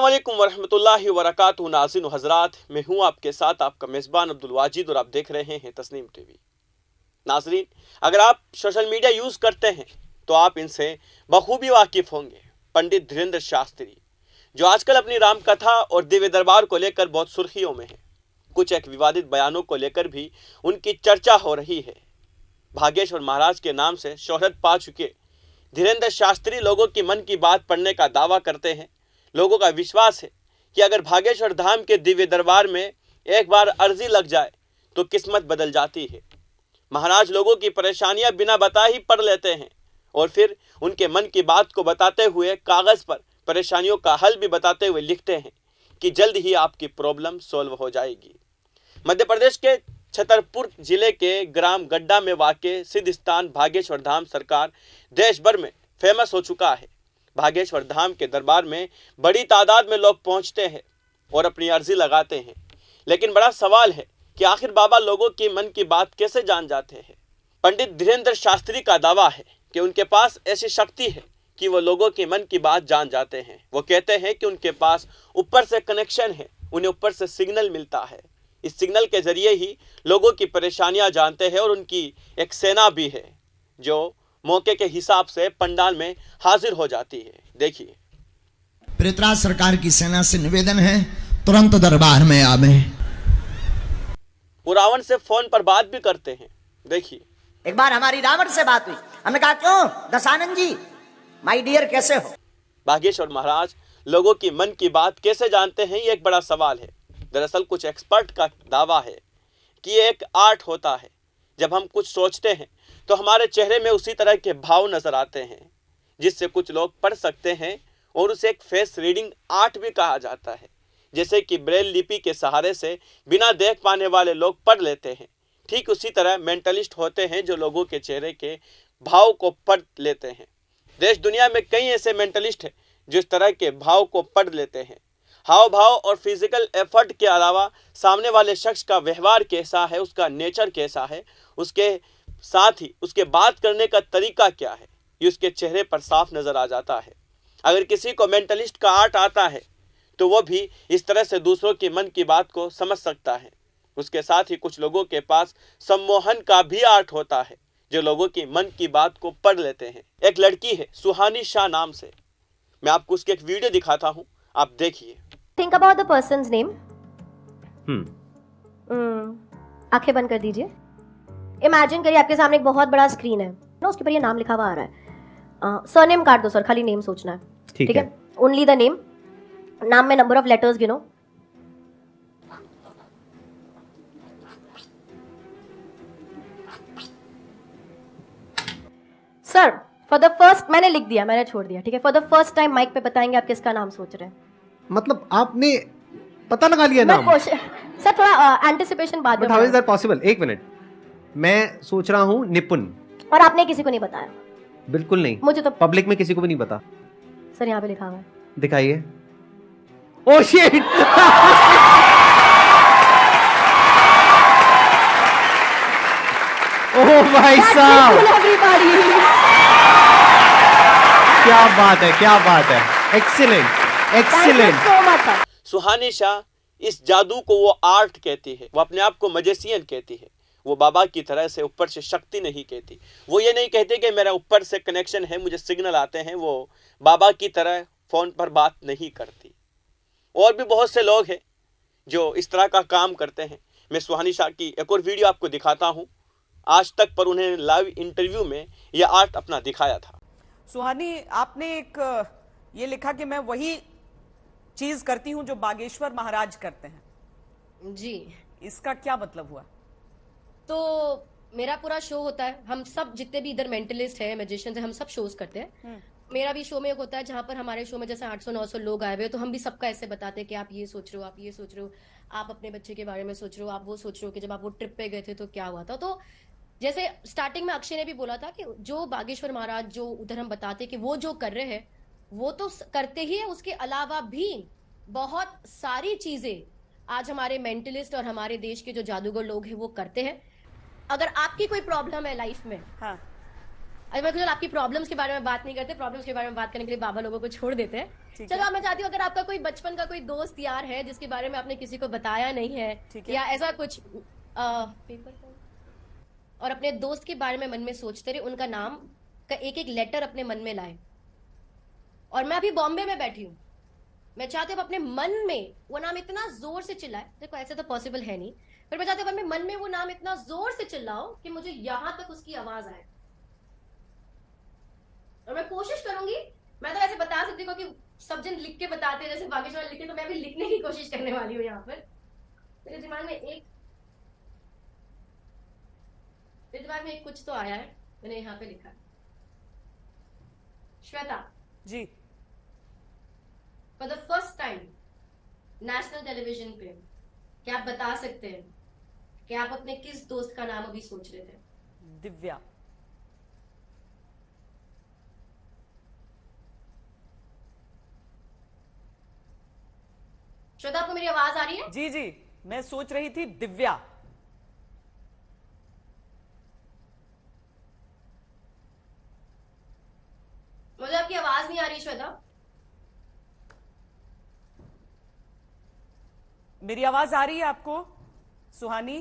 अस्सलामुअलैकुम वरहमतुल्लाहि वबरकातुहू। नाज़रीन हज़रात, मैं हूं आपके साथ आपका मेज़बान अब्दुल वाजिद और आप देख रहे हैं तस्नीम टीवी। नाज़रीन, अगर आप सोशल मीडिया यूज़ करते हैं तो आप इनसे बखूबी वाकिफ़ होंगे। पंडित धीरेन्द्र शास्त्री, जो आजकल अपनी रामकथा और दिव्य दरबार को लेकर बहुत सुर्खियों में हैं। कुछ एक विवादित बयानों को लेकर भी उनकी चर्चा हो रही है। भागेश्वर महाराज के नाम से शोहरत पा चुके धीरेन्द्र शास्त्री लोगों की मन की बात पढ़ने का दावा करते हैं। लोगों का विश्वास है कि अगर भागेश्वर धाम के दिव्य दरबार में एक बार अर्जी लग जाए तो किस्मत बदल जाती है। महाराज लोगों की परेशानियां बिना बताए ही पढ़ लेते हैं और फिर उनके मन की बात को बताते हुए कागज पर परेशानियों का हल भी बताते हुए लिखते हैं कि जल्द ही आपकी प्रॉब्लम सॉल्व हो जाएगी। मध्य प्रदेश के छतरपुर जिले के ग्राम गड्ढा में वाक़ सिद्ध स्थान भागेश्वर धाम सरकार देश भर में फेमस हो चुका है। भागेश्वर धाम के दरबार में बड़ी तादाद में लोग पहुंचते हैं और अपनी अर्जी लगाते हैं, लेकिन बड़ा सवाल है कि आखिर बाबा लोगों की मन की बात कैसे जान जाते हैं। पंडित धीरेन्द्र शास्त्री का दावा है कि उनके पास ऐसी शक्ति है कि वो लोगों के मन की बात जान जाते हैं। वो कहते हैं कि उनके पास ऊपर से कनेक्शन है, उन्हें ऊपर से सिग्नल मिलता है। इस सिग्नल के जरिए ही लोगों की परेशानियां जानते हैं और उनकी एक सेना भी है जो मौके के हिसाब से पंडाल में हाजिर हो जाती है। देखिए, पृथ्वीराज सरकार की सेना से निवेदन है, तुरंत दरबार में आवे। वो रावण से फोन पर बात भी करते हैं। देखिए, एक बार हमारी रावण से बात हुई, हमने कहा क्यों दशानंद जी माय डियर कैसे हो। भागेश्वर महाराज लोगों की मन की बात कैसे जानते हैं, ये एक बड़ा सवाल है। दरअसल कुछ एक्सपर्ट का दावा है कि ये एक आर्ट होता है। जब हम कुछ सोचते हैं तो हमारे चेहरे में उसी तरह के भाव नजर आते हैं जिससे कुछ लोग पढ़ सकते हैं और उसे एक फेस रीडिंग आर्ट भी कहा जाता है। जैसे कि ब्रेल लिपि के सहारे से बिना देख पाने वाले लोग पढ़ लेते हैं, ठीक उसी तरह मेंटलिस्ट होते हैं जो लोगों के चेहरे के भाव को पढ़ लेते हैं। देश दुनिया में कई ऐसे मेंटलिस्ट हैं जो इस तरह के भाव को पढ़ लेते हैं। हाव भाव और फिजिकल एफर्ट के अलावा सामने वाले शख्स का व्यवहार कैसा है, उसका नेचर कैसा है, उसके साथ ही उसके बात करने का तरीका क्या है, ये उसके चेहरे पर साफ नजर आ जाता है। अगर किसी को मेंटलिस्ट का आर्ट आता है तो वो भी इस तरह से दूसरों की मन की बात को समझ सकता है। उसके साथ ही कुछ लोगों के पास सम्मोहन का भी आर्ट होता है जो लोगों की मन की बात को पढ़ लेते हैं। एक लड़की है सुहानी शाह नाम से, मैं आपको उसकी एक वीडियो दिखाता हूँ, आप देखिए। Think about the persons name. आंखें बंद कर दीजिए। इमेजिन करिए आपके सामने एक बहुत बड़ा स्क्रीन है ना, उसके ऊपर ये नाम लिखा हुआ आ रहा है। सरनेम काट दो सर, खाली नेम सोचना है। ठीक है, ओनली द नेम। नाम में नंबर ऑफ लेटर्स गिनो। सर फॉर द फर्स्ट, मैंने लिख दिया, मैंने छोड़ दिया। ठीक है, for the first time mic पे बताएंगे आप किसका नाम सोच रहे हैं। मतलब आपने पता लगा लिया नाम? सर थोड़ा एंटिसिपेशन बाद में। How is that possible? एक मिनट, मैं सोच रहा हूँ निपुण। और आपने किसी को नहीं बताया? बिल्कुल नहीं, मुझे तो पब्लिक में किसी को भी नहीं पता। सर यहाँ पे लिखा हुआ है, दिखाइए। Oh shit! ओह भाई साहब, क्या बात है, क्या बात है। Excellent, excellent. सुहानी शाह इस जादू को वो आर्ट कहती है, वो अपने आप को मजेसियन कहती है। वो बाबा की तरह से ऊपर से शक्ति नहीं कहती। वो ये नहीं कहती कि मेरा ऊपर से कनेक्शन है, मुझे सिग्नल आते हैं। वो बाबा की तरह फोन पर बात नहीं करती। और भी बहुत से लोग हैं जो इस तरह का काम करते हैं। मैं सुहानी शाह की एक और वीडियो आपको दिखाता हूँ। आज तक पर उन्हें लाइव इंटरव्यू में यह आर्ट अपना दिखाया था। सुहानी, आपने एक ये लिखा कि मैं वही चीज करती हूं जो बागेश्वर महाराज करते हैं जी। इसका क्या मतलब हुआ? तो मेरा पूरा शो होता है, हम सब जितने भी इधर मेंटलिस्ट है, मैजिशियंस है, हम सब शोज करते हैं। मेरा भी शो में एक होता है जहां पर हमारे शो में जैसे 800-900 लोग आए हुए, तो हम भी सबका ऐसे बताते हैं कि आप ये सोच रहे हो, आप ये सोच रहे हो, आप अपने बच्चे के बारे में सोच रहे हो, आप वो सोच रहे हो कि जब आप वो ट्रिप पे गए थे तो क्या हुआ था। तो जैसे स्टार्टिंग में अक्षय ने भी बोला था कि जो बागेश्वर महाराज जो उधर हम बताते कि वो जो कर रहे हैं वो तो करते ही है, उसके अलावा भी बहुत सारी चीजें आज हमारे मेंटलिस्ट और हमारे देश के जो जादूगर लोग हैं वो करते हैं। अगर आपकी कोई प्रॉब्लम है लाइफ में, हाँ, अरे मैं कुछ आपकी प्रॉब्लम्स के बारे में बात नहीं करते, प्रॉब्लम्स के बारे में बात करने के लिए बाबा लोगों को छोड़ देते हैं। ठीक चलो है। अब मैं चाहती हूँ अगर आपका कोई बचपन का कोई दोस्त यार है जिसके बारे में आपने किसी को बताया नहीं है, ठीक है। या ऐसा कुछ पेपर और अपने दोस्त के बारे में मन में सोचते रहे, उनका नाम का एक एक लेटर अपने मन में लाए। और मैं अभी बॉम्बे में बैठी हूँ, मैं चाहती हूँ अपने मन में वो नाम इतना जोर से चिल्लाए, देखो ऐसे तो पॉसिबल है नहीं, पर मैं चाहती हूँ अपने मन में वो नाम इतना जोर से चिल्लाओ कि मुझे यहां तक उसकी आवाज आए। और मैं कोशिश करूंगी, मैं तो ऐसे बता सकती हूँ कि सब जन लिख के बताते हैं जैसे बागेश्वर लिखते, तो मैं भी लिखने की कोशिश करने वाली हूँ। यहाँ पर मेरे दिमाग में एक कुछ तो आया है, मैंने यहाँ पे लिखा। Shweta ji, for the first time national television पे क्या आप बता सकते हैं कि आप अपने किस दोस्त का नाम अभी सोच रहे थे? दिव्या। श्वेता आपको मेरी आवाज आ रही है? जी जी, मैं सोच रही थी दिव्या। मुझे आपकी आवाज नहीं आ रही श्वेता। मेरी आवाज आ रही है आपको सुहानी?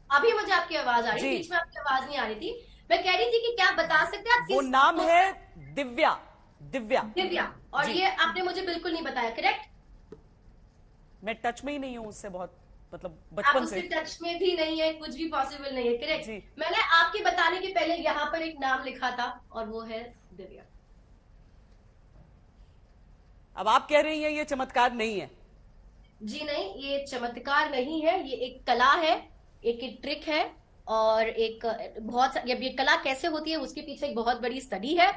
अभी मुझे आपकी आवाज आ रही है, जी। बीच में आपकी आवाज नहीं आ रही थी। मैं कह रही थी कि क्या आप बता सकते हैं आप वो किस नाम दोस्त- है दिव्या। दिव्या। दिव्या, और जी। ये आपने मुझे बिल्कुल नहीं बताया, करेक्ट? मैं टच में ही नहीं हूं उससे, बहुत मतलब आप बचपन उसके से। टच में भी नहीं है, कुछ भी पॉसिबल नहीं है, करेक्ट? जी। मैंने आपके बताने के पहले यहाँ पर एक नाम लिखा था और वो है दिव्या। अब आप कह रही हैं ये चमत्कार नहीं है। जी नहीं, ये चमत्कार नहीं है, ये एक कला है, एक ट्रिक है, और एक बहुत ये कला कैसे होती है उसके पीछे एक बहुत बड़ी स्टडी है।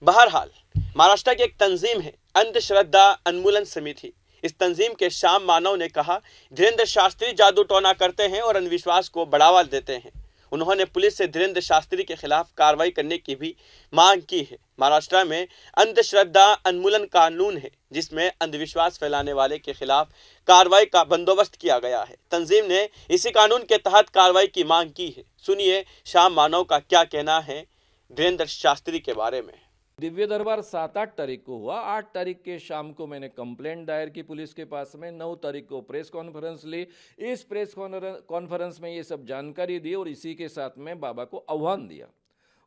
बहरहाल महाराष्ट्र की एक तंजीम है अंधश्रद्धा उन्मूलन समिति। इस तंजीम के श्याम मानव ने कहा, धीरेन्द्र शास्त्री जादू टोना करते हैं और अंधविश्वास को बढ़ावा देते हैं। उन्होंने पुलिस से धीरेन्द्र शास्त्री के खिलाफ कार्रवाई करने की भी मांग की है। महाराष्ट्र में अंधश्रद्धा उन्मूलन कानून है जिसमें अंधविश्वास फैलाने वाले के खिलाफ कार्रवाई का बंदोबस्त किया गया है। तंजीम ने इसी कानून के तहत कार्रवाई की मांग की है। सुनिए श्याम मानव का क्या कहना है धीरेन्द्र शास्त्री के बारे में। दिव्य दरबार 7-8 तारीख को हुआ। 8 तारीख के शाम को मैंने कंप्लेंट दायर की पुलिस के पास में। 9 तारीख को प्रेस कॉन्फ्रेंस ली। इस प्रेस कॉन्फ्रेंस में ये सब जानकारी दी और इसी के साथ में बाबा को आह्वान दिया।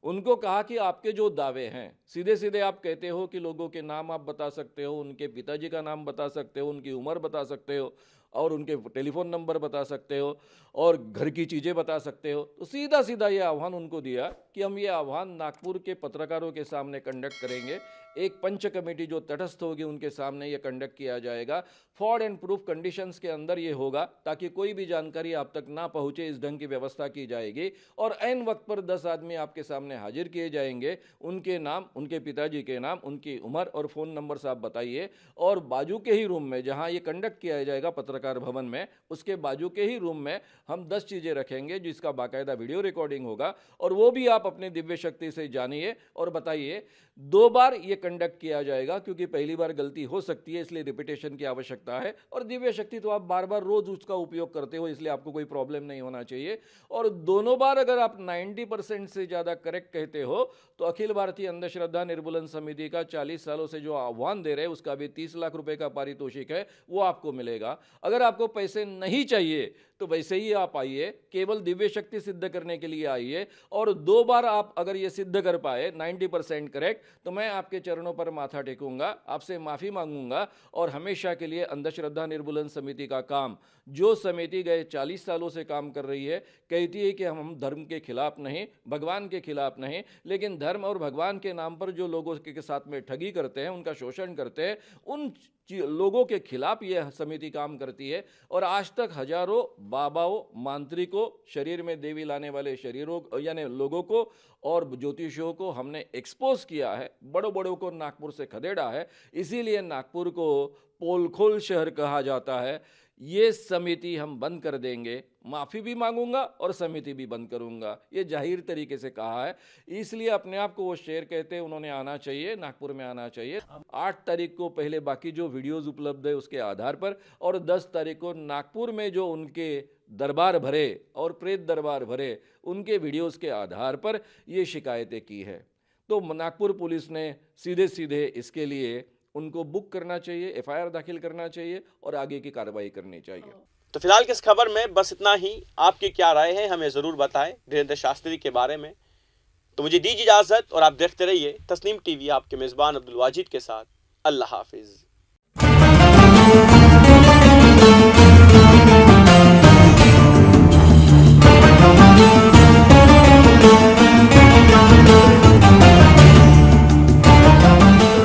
उनको कहा कि आपके जो दावे हैं सीधे सीधे आप कहते हो कि लोगों के नाम आप बता सकते हो, उनके पिताजी का नाम बता सकते हो, उनकी उम्र बता सकते हो और उनके टेलीफोन नंबर बता सकते हो और घर की चीज़ें बता सकते हो। तो सीधा सीधा ये आह्वान उनको दिया कि हम ये आह्वान नागपुर के पत्रकारों के सामने कंडक्ट करेंगे। एक पंच कमेटी जो तटस्थ होगी उनके सामने ये कंडक्ट किया जाएगा। फॉर्ड एंड प्रूफ कंडीशंस के अंदर ये होगा ताकि कोई भी जानकारी आप तक ना पहुंचे, इस ढंग की व्यवस्था की जाएगी। और ऐन वक्त पर 10 आदमी आपके सामने हाजिर किए जाएंगे। उनके नाम, उनके पिताजी के नाम, उनकी उम्र और फ़ोन नंबर से आप बताइए। और बाजू के ही रूम में जहाँ ये कंडक्ट किया जाएगा पत्रकार भवन में, उसके बाजू के ही रूम में हम 10 चीज़ें रखेंगे जिसका बाकायदा वीडियो रिकॉर्डिंग होगा और वो भी आप अपने दिव्य शक्ति से जानिए और बताइए। 2 बार ये कंडक्ट किया जाएगा क्योंकि पहली बार गलती हो सकती है, इसलिए रिपीटेशन की आवश्यकता है। और दिव्य शक्ति तो आप बार बार रोज उसका उपयोग करते हो, इसलिए आपको कोई प्रॉब्लम नहीं होना चाहिए। और दोनों बार अगर आप 90% से ज़्यादा करेक्ट कहते हो तो अखिल भारतीय अंधश्रद्धा निर्मूलन समिति का 40 सालों से जो आह्वान दे रहे हैं उसका भी 30 लाख रुपए का पारितोषिक है, वो आपको मिलेगा। अगर आपको पैसे नहीं चाहिए तो वैसे ही आप आइए, केवल दिव्य शक्ति सिद्ध करने के लिए आइए। और 2 बार आप अगर ये सिद्ध कर पाए 90% करेक्ट, तो मैं आपके चरणों पर माथा टेकूंगा, आपसे माफ़ी मांगूंगा और हमेशा के लिए अंधश्रद्धा निर्मूलन समिति का काम, जो समिति गए 40 सालों से काम कर रही है, कहती है कि हम धर्म के खिलाफ नहीं, भगवान के खिलाफ नहीं, लेकिन धर्म और भगवान के नाम पर जो लोगों के साथ में ठगी करते हैं, उनका शोषण करते हैं, उन लोगों के खिलाफ यह समिति काम करती है। और आज तक हजारों बाबाओं, मांत्रिकों, शरीर में देवी लाने वाले शरीरों यानी लोगों को और ज्योतिषियों को हमने एक्सपोज किया है, बड़ों बड़ों को नागपुर से खदेड़ा है। इसीलिए नागपुर को पोलखोल शहर कहा जाता है। ये समिति हम बंद कर देंगे, माफ़ी भी मांगूंगा और समिति भी बंद करूंगा, ये जाहिर तरीके से कहा है। इसलिए अपने आप को वो शेर कहते हैं, उन्होंने आना चाहिए, नागपुर में आना चाहिए। 8 तारीख को पहले बाकी जो वीडियोस उपलब्ध है उसके आधार पर, और 10 तारीख को नागपुर में जो उनके दरबार भरे और प्रेत दरबार भरे उनके वीडियोस के आधार पर ये शिकायतें की है। तो नागपुर पुलिस ने सीधे सीधे इसके लिए उनको बुक करना चाहिए, एफआईआर दाखिल करना चाहिए और आगे की कार्रवाई करनी चाहिए। तो फिलहाल की इस खबर में बस इतना ही। आपकी क्या राय है हमें जरूर बताएं धीरेन्द्र शास्त्री के बारे में। तो मुझे दीजिए इजाजत और आप देखते रहिए तस्नीम टीवी, आपके मेजबान अब्दुल वाजिद के साथ। अल्लाह हाफिज।